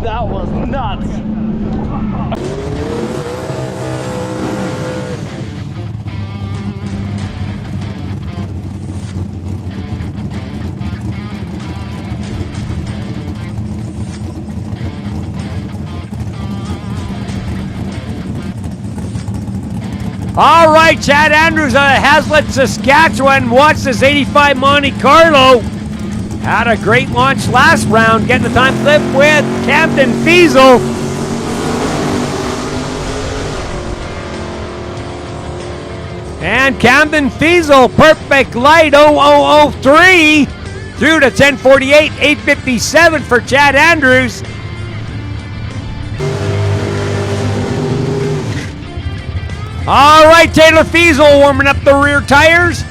That was nuts. All right, Chad Andrews out of Haslett, Saskatchewan. Watch this 85 Monte Carlo. Had a great launch last round, getting the time slip with Camden Fiesel. And Camden Fiesel, perfect light, 0003 through to 10:48, 8:57 for Chad Andrews. All right, Taylor Feezel warming up the rear tires.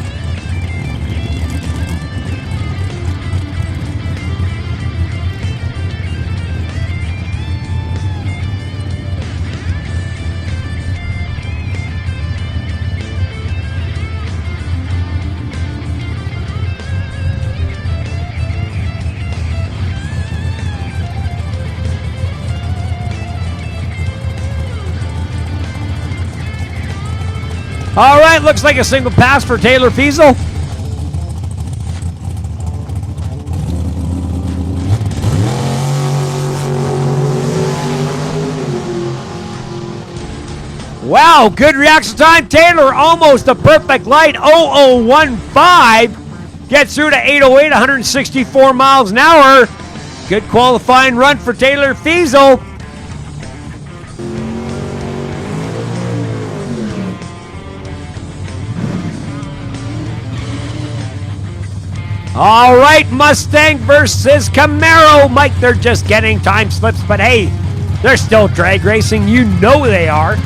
All right, looks like a single pass for Taylor Feezel. Wow, good reaction time. Taylor, almost a perfect light, 0015. Gets through to 808, 164 miles an hour. Good qualifying run for Taylor Feezel. All right, Mustang versus Camaro. Mike, they're just getting time slips, but hey, they're still drag racing. You know they are.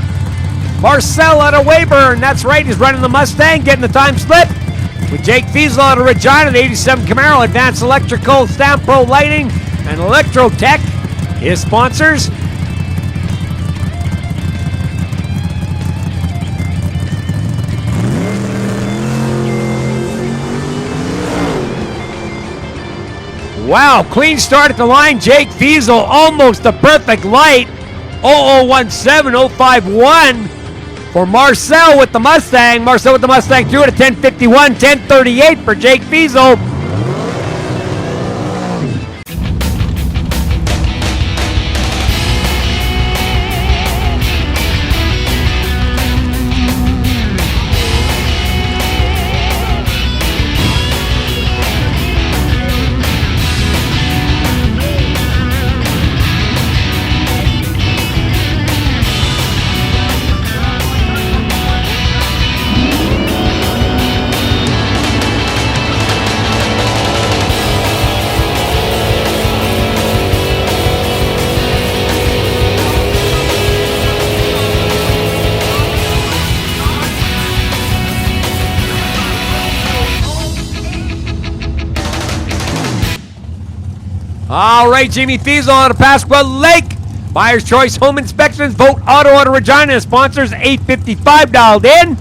Marcel out of Weyburn. That's right, he's running the Mustang, getting the time slip. With Jake Fiesel out of Regina, the 87 Camaro, Advanced Electrical, Stamp Pro Lighting, and Electrotech, his sponsors. Wow, clean start at the line. Jake Fiesel, almost a perfect light. 0017, 051 for Marcel with the Mustang. Marcel with the Mustang through it at 10:51, 10:38 for Jake Fiesel. All right, Jimmy Fiesel out of Pasqua Lake. Buyer's Choice Home Inspections, Vote Auto out of Regina. Sponsors 855 dialed in.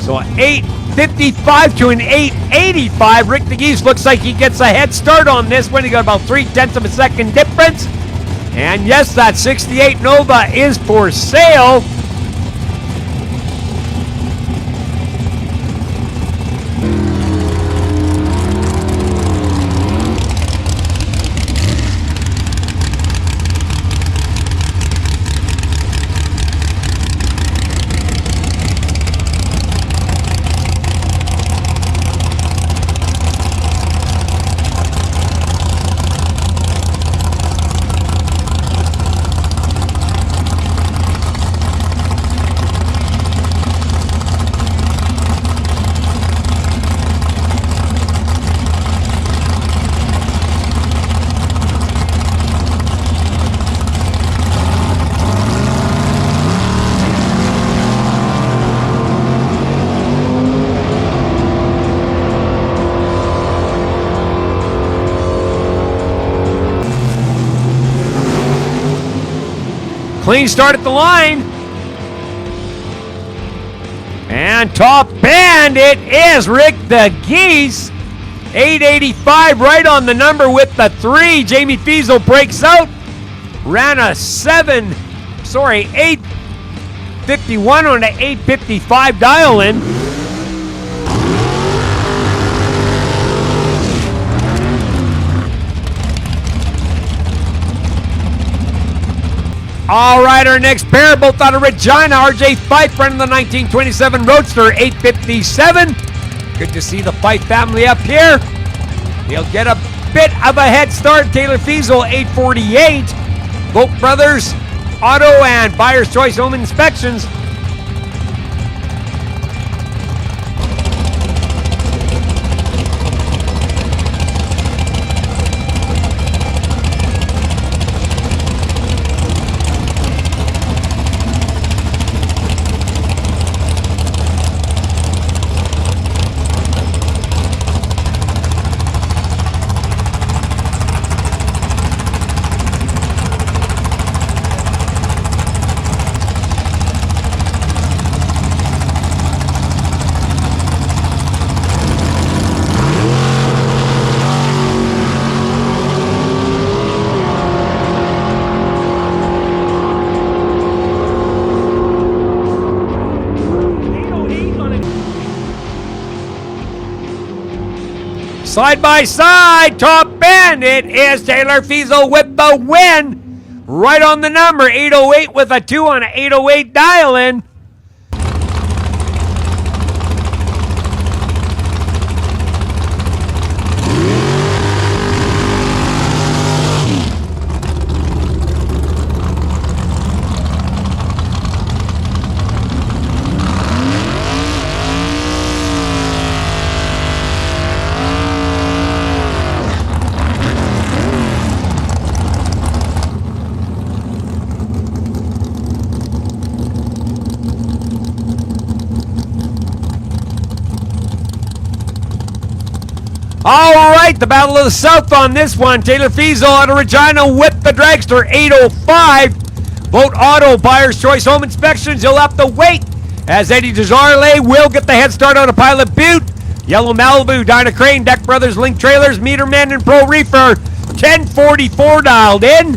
So 8:55 to an 8:85. Rick DeGeese looks like he gets a head start on this one. He got about 0.3 of a second difference. And yes, that 68 Nova is for sale. Clean start at the line. And top band, it is Rick the Geese. 885 right on the number with the 3. Jamie Fiesel breaks out. Ran a 851 on an 855 dial in. All right, our next pair, both out of Regina. RJ Fife running the 1927 Roadster, 857. Good to see the Fife family up here. He'll get a bit of a head start. Taylor Feezel, 848. Both brothers, auto and buyer's choice home inspections. Side by side, top end, it is Taylor Fiesel with the win. Right on the number, 808 with a 2 on an 808 dial in. All right, the Battle of the South on this one. Taylor Fiesel out of Regina with the dragster, 805. Vote auto, buyer's choice home inspections. You'll have to wait as Eddie DeJarle will get the head start on a Pilot Butte. Yellow Malibu, Dinah Crane, Deck Brothers, Link Trailers, Meterman, and Pro Reefer. 1044 dialed in.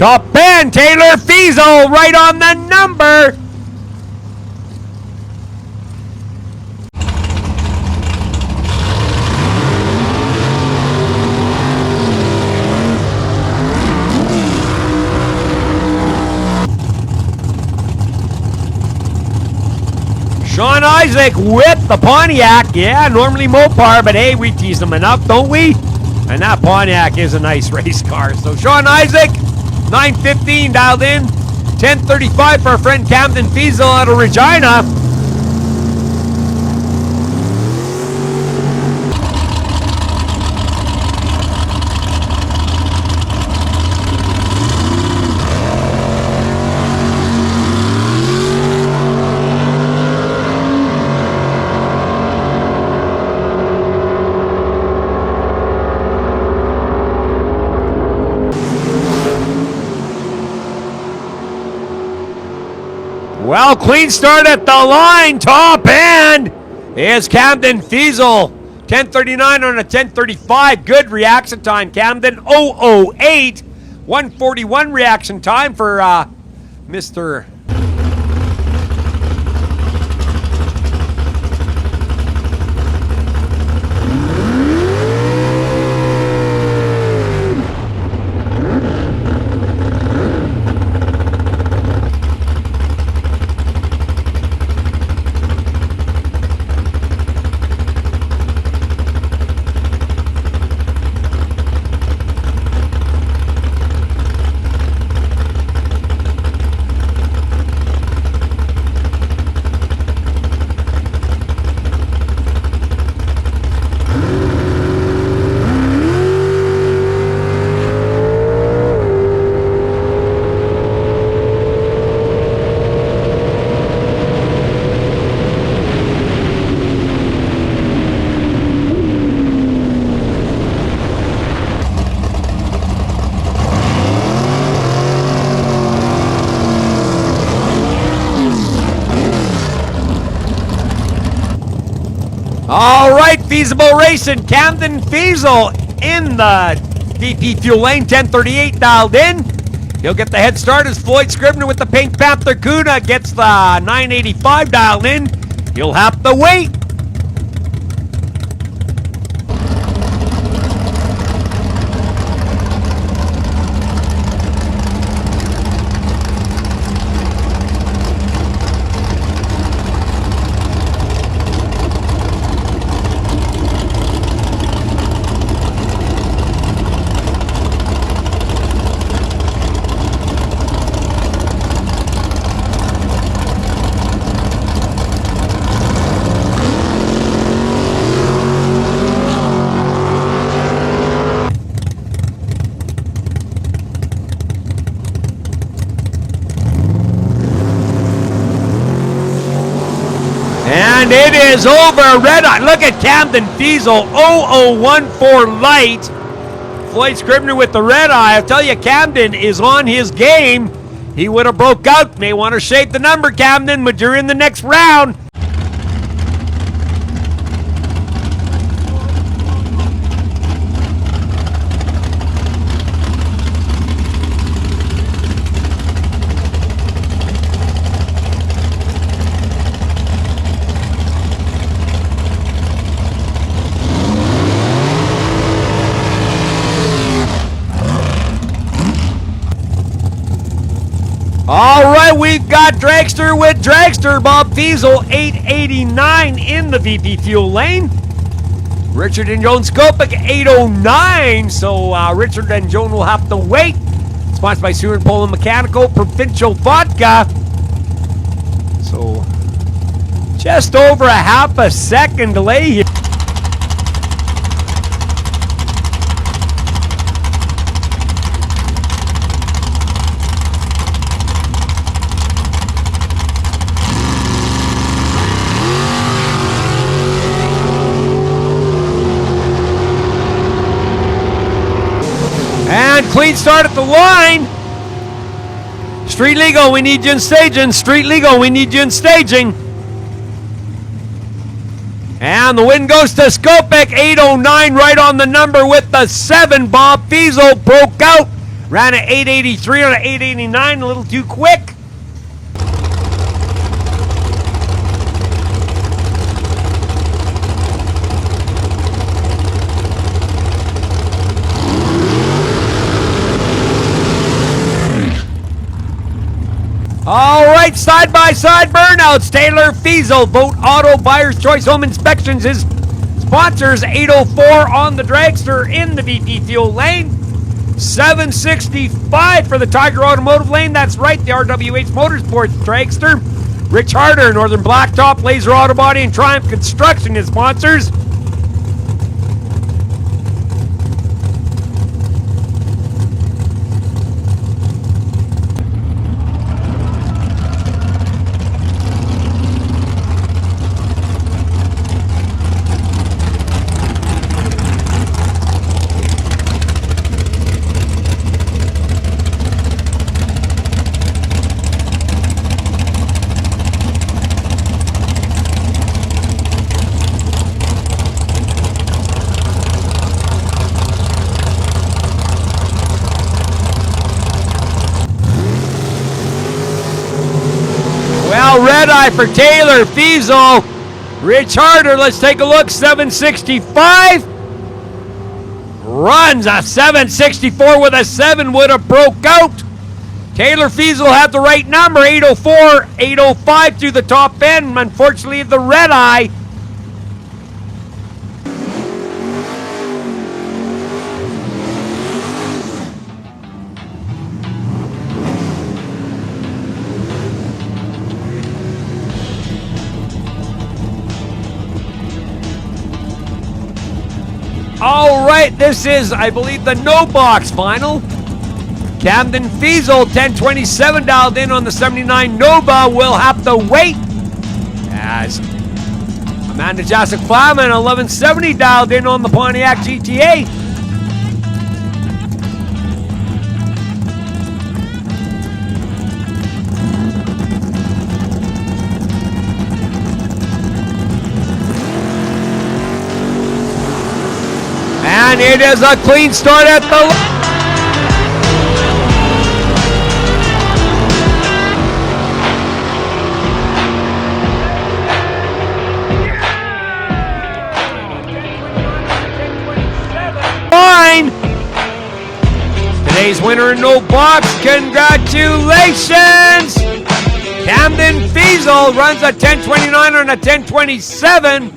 Top band, Taylor Fiesel, right on the number. Sean Isaac with the Pontiac. Yeah, normally Mopar, but hey, we tease them enough, don't we? And that Pontiac is a nice race car. So Sean Isaac, 915 dialed in. 1035 for our friend Camden Fiesel out of Regina. Well, clean start at the line. Top end is Camden Fiesel. 1039 on a 1035. Good reaction time. Camden 008. 141 reaction time for Mr. All right, Feezable Racing, Camden Fiesel in the VP Fuel Lane, 1038 dialed in. He'll get the head start as Floyd Scribner with the Pink Panther Kuna gets the 985 dialed in. He'll have to wait. And it is over. Red Eye. Look at Camden Fiesel. 0014 light. Floyd Scribner with the red eye. I'll tell you, Camden is on his game. He would have broke out. May want to shape the number, Camden, but you're in the next round. All right, we've got Dragster with Dragster. Bob Fiesel, 889 in the VP Fuel Lane. Richard and Joan Skopic, 809. So Richard and Joan will have to wait. Sponsored by Seward Poland Mechanical, Provincial Vodka. So just over a half a second delay here. And clean start at the line. Street Legal, we need you in staging. Street Legal, we need you in staging. And the win goes to Skopic, 809 right on the number with the 7. Bob Fiesel broke out. Ran at 883 on an 889, a little too quick. All right, side-by-side burnouts. Taylor Fiesel, Vote Auto, Buyer's Choice Home Inspections, his sponsors. 804 on the Dragster in the VP Fuel Lane. 765 for the Tiger Automotive Lane. That's right, the RWH Motorsports Dragster. Rich Harder, Northern Blacktop, Laser Auto Body, and Triumph Construction, his sponsors. Well, red eye for Taylor Fiesel. Rich Harder, let's take a look. 765. Runs a 764 with a 7 would have broke out. Taylor Fiesel had the right number, 804, 805 through the top end. Unfortunately, the red eye. All right, this is, I believe, the no box final. Camden Fiesel, 1027 dialed in on the 79 Nova, will have to wait. As Amanda Jacek Flaman, 1170 dialed in on the Pontiac GTA. And it is a clean start at the... Today's winner in no box, congratulations! Camden Fiesel runs a 10:29 on a 10:27.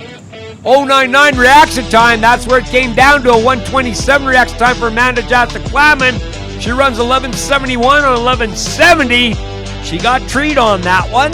0.99 reaction time, that's where it came down to a 1:27 reaction time for Amanda Jasta-Claman. She runs 11:71 on 11:70. She got treat on that one.